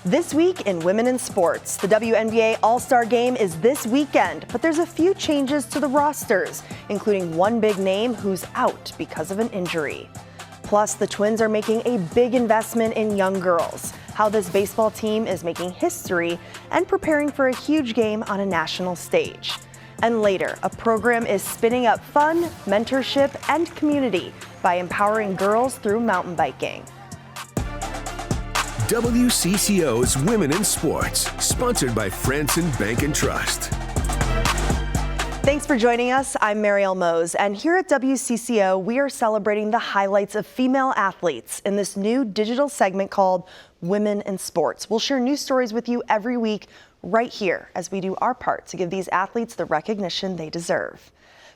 This week in Women in Sports, the WNBA All-Star Game is this weekend, but there's a few changes to the rosters, including one big name who's out because of an injury. Plus, the Twins are making a big investment in young girls, how this baseball team is making history and preparing for a huge game on a national stage. And later, a program is spinning up fun, mentorship, and community by empowering girls through mountain biking. WCCO's Women in Sports, sponsored by Franson Bank and Trust. Thanks for joining us. I'm Marielle Mohs, and here at WCCO, we are celebrating the highlights of female athletes in this new digital segment called Women in Sports. We'll share news stories with you every week right here as we do our part to give these athletes the recognition they deserve.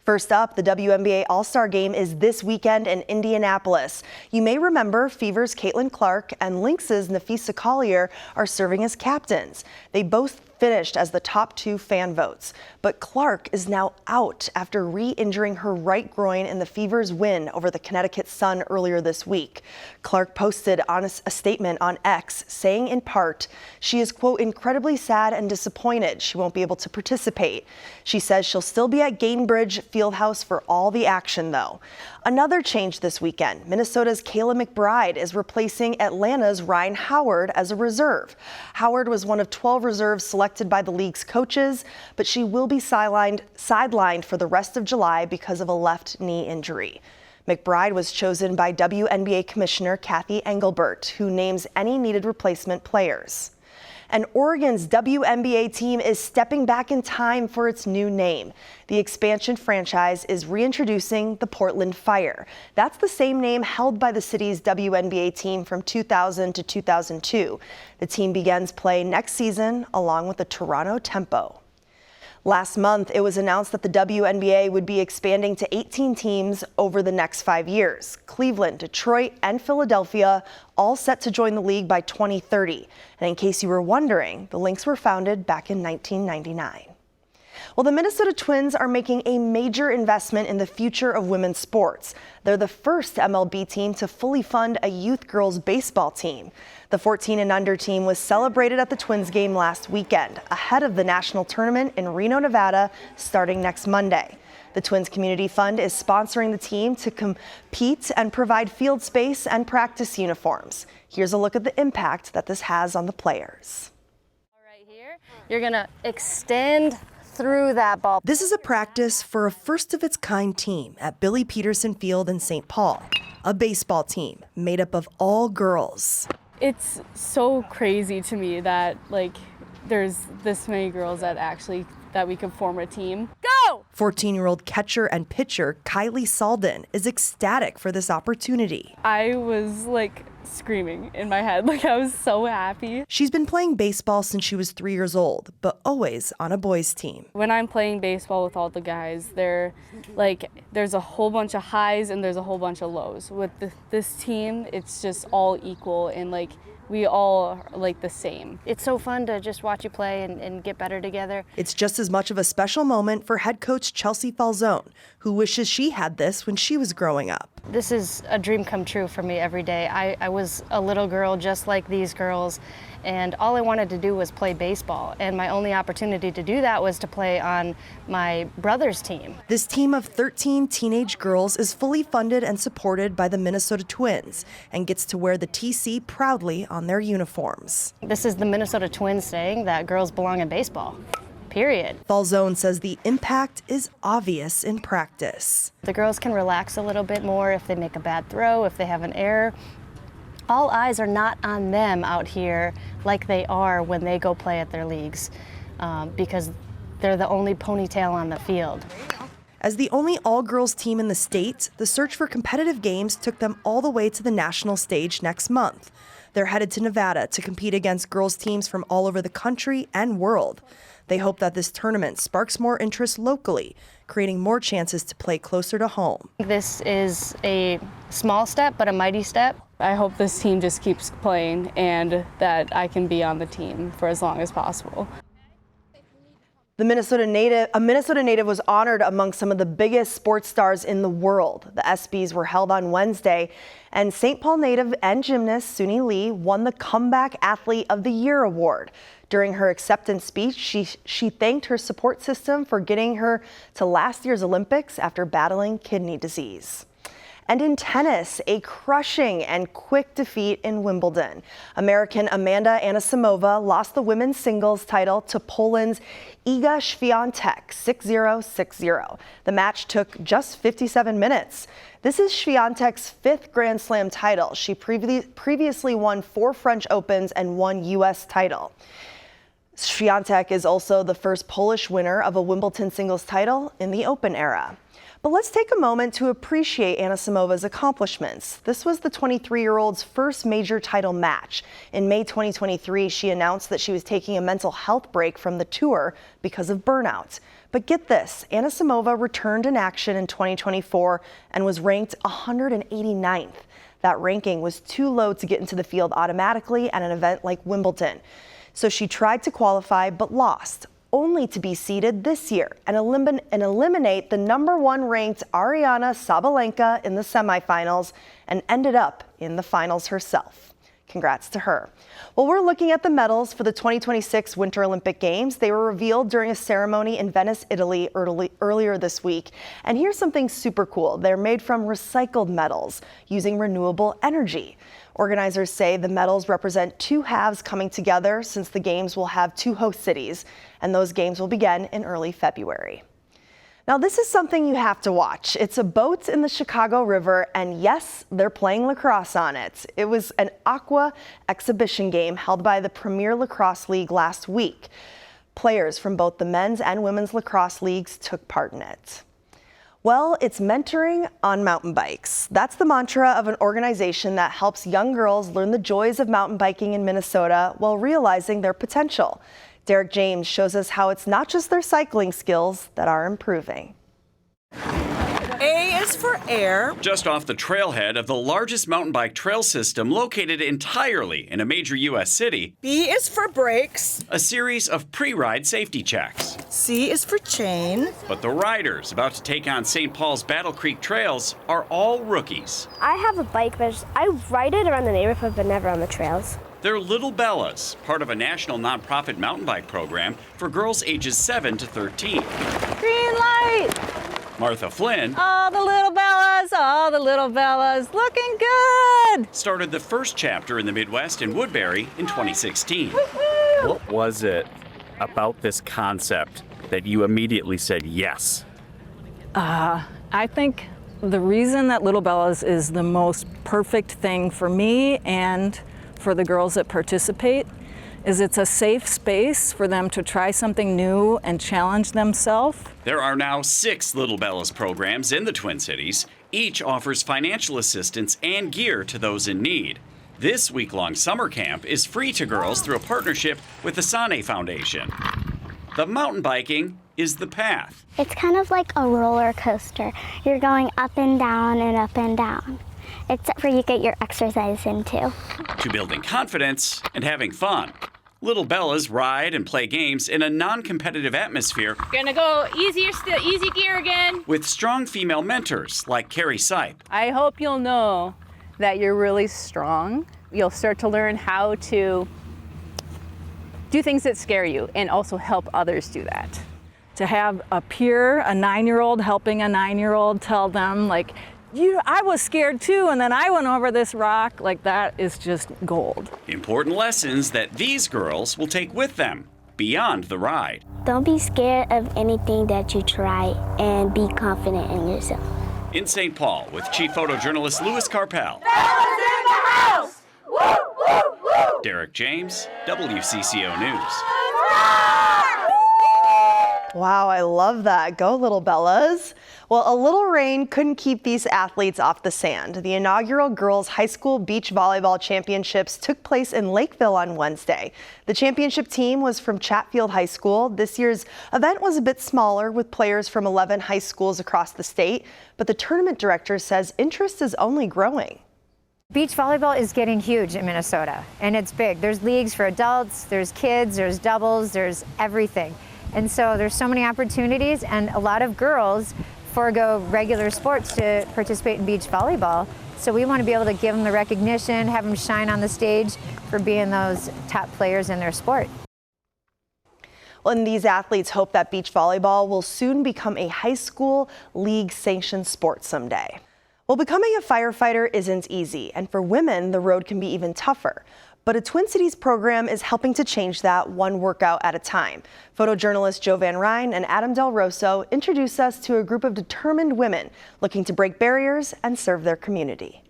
First up, the WNBA All-Star Game is this weekend in Indianapolis. You may remember Fever's Caitlin Clark and Lynx's Napheesa Collier are serving as captains. They both finished as the top two fan votes, but Clark is now out after re-injuring her right groin in the Fever's win over the Connecticut Sun earlier this week. Clark posted on a statement on X saying in part, she is, quote, incredibly sad and disappointed she won't be able to participate. She says she'll still be at Gainbridge Fieldhouse for all the action though. Another change this weekend, Minnesota's Kayla McBride is replacing Atlanta's Ryan Howard as a reserve. Howard was one of 12 reserves selected by the league's coaches, but she will be sidelined for the rest of July because of a left knee injury. McBride was chosen by WNBA Commissioner Kathy Engelbert, who names any needed replacement players. And Oregon's WNBA team is stepping back in time for its new name. The expansion franchise is reintroducing the Portland Fire. That's the same name held by the city's WNBA team from 2000 to 2002. The team begins play next season along with the Toronto Tempo. Last month, it was announced that the WNBA would be expanding to 18 teams over the next 5 years. Cleveland, Detroit, and Philadelphia all set to join the league by 2030. And in case you were wondering, the Lynx were founded back in 1999. Well, the Minnesota Twins are making a major investment in the future of women's sports. They're the first MLB team to fully fund a youth girls baseball team. The 14 and under team was celebrated at the Twins game last weekend, ahead of the national tournament in Reno, Nevada, starting next Monday. The Twins Community Fund is sponsoring the team to compete and provide field space and practice uniforms. Here's a look at the impact that this has on the players. Right here, you're gonna extend through that ball. This is a practice for a first-of-its-kind team at Billy Peterson Field in St. Paul, a baseball team made up of all girls. It's so crazy to me that there's this many girls that we could form a team. Go! 14-year-old catcher and pitcher Kylie Salden is ecstatic for this opportunity. I was screaming in my head, I was so happy. She's been playing baseball since she was 3 years old, but always on a boys' team. When I'm playing baseball with all the guys, there's a whole bunch of highs and there's a whole bunch of lows. With this team, it's just all equal and we all are the same. It's so fun to just watch you play and get better together. It's just as much of a special moment for head coach Chelsea Falzone, who wishes she had this when she was growing up. This is a dream come true for me every day. I was a little girl just like these girls, and all I wanted to do was play baseball. And my only opportunity to do that was to play on my brother's team. This team of 13 teenage girls is fully funded and supported by the Minnesota Twins and gets to wear the TC proudly on their uniforms. This is the Minnesota Twins saying that girls belong in baseball. Period. Falzone says the impact is obvious in practice. The girls can relax a little bit more if they make a bad throw, if they have an error. All eyes are not on them out here like they are when they go play at their leagues because they're the only ponytail on the field. As the only all-girls team in the state, the search for competitive games took them all the way to the national stage next month. They're headed to Nevada to compete against girls teams from all over the country and world. They hope that this tournament sparks more interest locally, creating more chances to play closer to home. This is a small step, but a mighty step. I hope this team just keeps playing and that I can be on the team for as long as possible. A Minnesota native was honored among some of the biggest sports stars in the world. The ESPYs were held on Wednesday, and St. Paul native and gymnast Suni Lee won the Comeback Athlete of the Year award. During her acceptance speech, she thanked her support system for getting her to last year's Olympics after battling kidney disease. And in tennis, a crushing and quick defeat in Wimbledon. American Amanda Anisimova lost the women's singles title to Poland's Iga Swiatek 6-0, 6-0. The match took just 57 minutes. This is Swiatek's fifth Grand Slam title. She previously won 4 French Opens and 1 U.S. title. Swiatek is also the first Polish winner of a Wimbledon singles title in the Open era. But let's take a moment to appreciate Anisimova's accomplishments. This was the 23-year-old's first major title match. In May 2023, she announced that she was taking a mental health break from the tour because of burnout. But get this, Anisimova returned in action in 2024 and was ranked 189th. That ranking was too low to get into the field automatically at an event like Wimbledon. So she tried to qualify but lost, only to be seeded this year and eliminate the #1 ranked Ariana Sabalenka in the semifinals and ended up in the finals herself. Congrats to her. Well, we're looking at the medals for the 2026 Winter Olympic Games. They were revealed during a ceremony in Venice, Italy earlier this week. And here's something super cool. They're made from recycled metals using renewable energy. Organizers say the medals represent 2 halves coming together since the Games will have 2 host cities, and those games will begin in early February. Now, this is something you have to watch. It's a boat in the Chicago River, and yes, they're playing lacrosse on it. It was an aqua exhibition game held by the Premier Lacrosse League last week. Players from both the men's and women's lacrosse leagues took part in it. Well, it's mentoring on mountain bikes. That's the mantra of an organization that helps young girls learn the joys of mountain biking in Minnesota while realizing their potential. Derek James shows us how it's not just their cycling skills that are improving. A is for air. Just off the trailhead of the largest mountain bike trail system located entirely in a major U.S. city. B is for brakes. A series of pre-ride safety checks. C is for chain. But the riders about to take on St. Paul's Battle Creek trails are all rookies. I have a bike, but I ride it around the neighborhood, but never on the trails. They're Little Bellas, part of a national nonprofit mountain bike program for girls ages 7 to 13. Green light! Martha Flynn, All the little Bellas, looking good! started the first chapter in the Midwest in Woodbury in 2016. What was it about this concept that you immediately said yes? I think the reason that Little Bellas is the most perfect thing for me and for the girls that participate is it's a safe space for them to try something new and challenge themselves. There are now 6 Little Bellas programs in the Twin Cities. Each offers financial assistance and gear to those in need. This week-long summer camp is free to girls through a partnership with the Sani Foundation. The mountain biking is the path. It's kind of like a roller coaster. You're going up and down and up and down. It's where you get your exercise into. To building confidence and having fun. Little Bellas ride and play games in a non-competitive atmosphere. Gonna go easy gear again. With strong female mentors like Carrie Sipe. I hope you'll know that you're really strong. You'll start to learn how to do things that scare you and also help others do that. To have a peer, a 9-year-old helping a 9-year-old tell them, like, I was scared too, and then I went over this rock, like that is just gold. Important lessons that these girls will take with them beyond the ride. Don't be scared of anything that you try and be confident in yourself. In St. Paul with Chief Photojournalist Louis Carpel. Derek James, WCCO News. Wow, I love that. Go Little Bellas. Well, a little rain couldn't keep these athletes off the sand. The inaugural girls high school beach volleyball championships took place in Lakeville on Wednesday. The championship team was from Chatfield High School. This year's event was a bit smaller with players from 11 high schools across the state, but the tournament director says interest is only growing. Beach volleyball is getting huge in Minnesota, and it's big. There's leagues for adults, there's kids, there's doubles, there's everything. And so there's so many opportunities, and a lot of girls forego regular sports to participate in beach volleyball. So we want to be able to give them the recognition, have them shine on the stage for being those top players in their sport. Well, and these athletes hope that beach volleyball will soon become a high school league sanctioned sport someday. Well, becoming a firefighter isn't easy, and for women, the road can be even tougher. But a Twin Cities program is helping to change that one workout at a time. Photojournalist Joe Van Ryn and Adam Del Rosso introduce us to a group of determined women looking to break barriers and serve their community.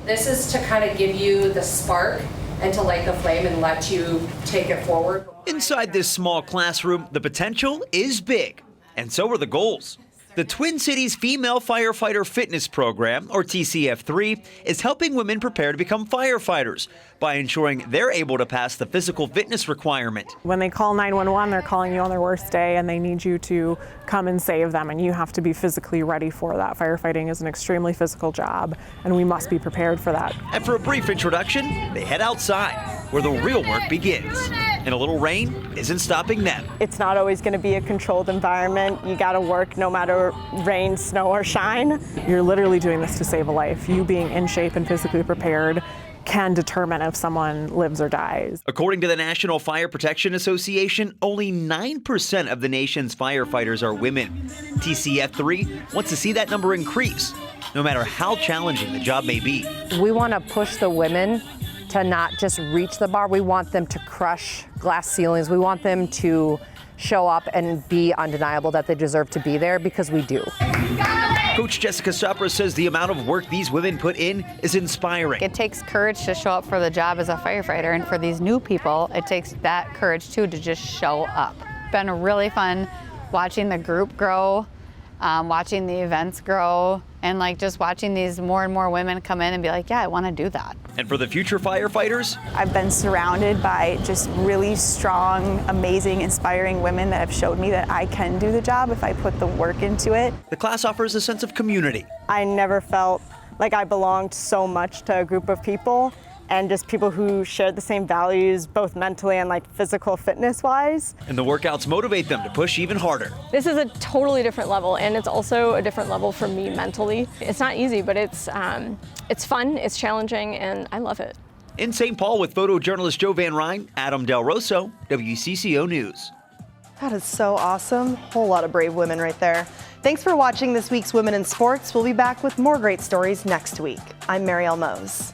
This is to kind of give you the spark and to light the flame and let you take it forward. Inside this small classroom, the potential is big, and so are the goals. The Twin Cities Female Firefighter Fitness Program, or TCF3, is helping women prepare to become firefighters by ensuring they're able to pass the physical fitness requirement. When they call 911, they're calling you on their worst day and they need you to come and save them, and you have to be physically ready for that. Firefighting is an extremely physical job, and we must be prepared for that. And for a brief introduction, they head outside, where the real work begins. And a little rain isn't stopping them. It's not always going to be a controlled environment. You got to work no matter rain, snow, or shine. You're literally doing this to save a life. You being in shape and physically prepared can determine if someone lives or dies. According to the National Fire Protection Association, only 9% of the nation's firefighters are women. TCF3 wants to see that number increase, no matter how challenging the job may be. We want to push the women to not just reach the bar. We want them to crush glass ceilings. We want them to show up and be undeniable that they deserve to be there, because we do. Coach Jessica Stopper says the amount of work these women put in is inspiring. It takes courage to show up for the job as a firefighter, and for these new people, it takes that courage too to just show up. Been really fun watching the group grow, watching the events grow, and like just watching these more and more women come in and be like, yeah, I want to do that. And for the future firefighters, I've been surrounded by just really strong, amazing, inspiring women that have showed me that I can do the job if I put the work into it. the class offers a sense of community. I never felt like I belonged so much to a group of people, and just people who shared the same values, both mentally and like physical fitness wise. And the workouts motivate them to push even harder. This is a totally different level, and it's also a different level for me mentally. It's not easy, but it's fun, it's challenging, and I love it. In St. Paul with photojournalist Joe Van Ryn, Adam Del Rosso, WCCO News. That is so awesome. Whole lot of brave women right there. Thanks for watching this week's Women in Sports. We'll be back with more great stories next week. I'm Marielle Mohs.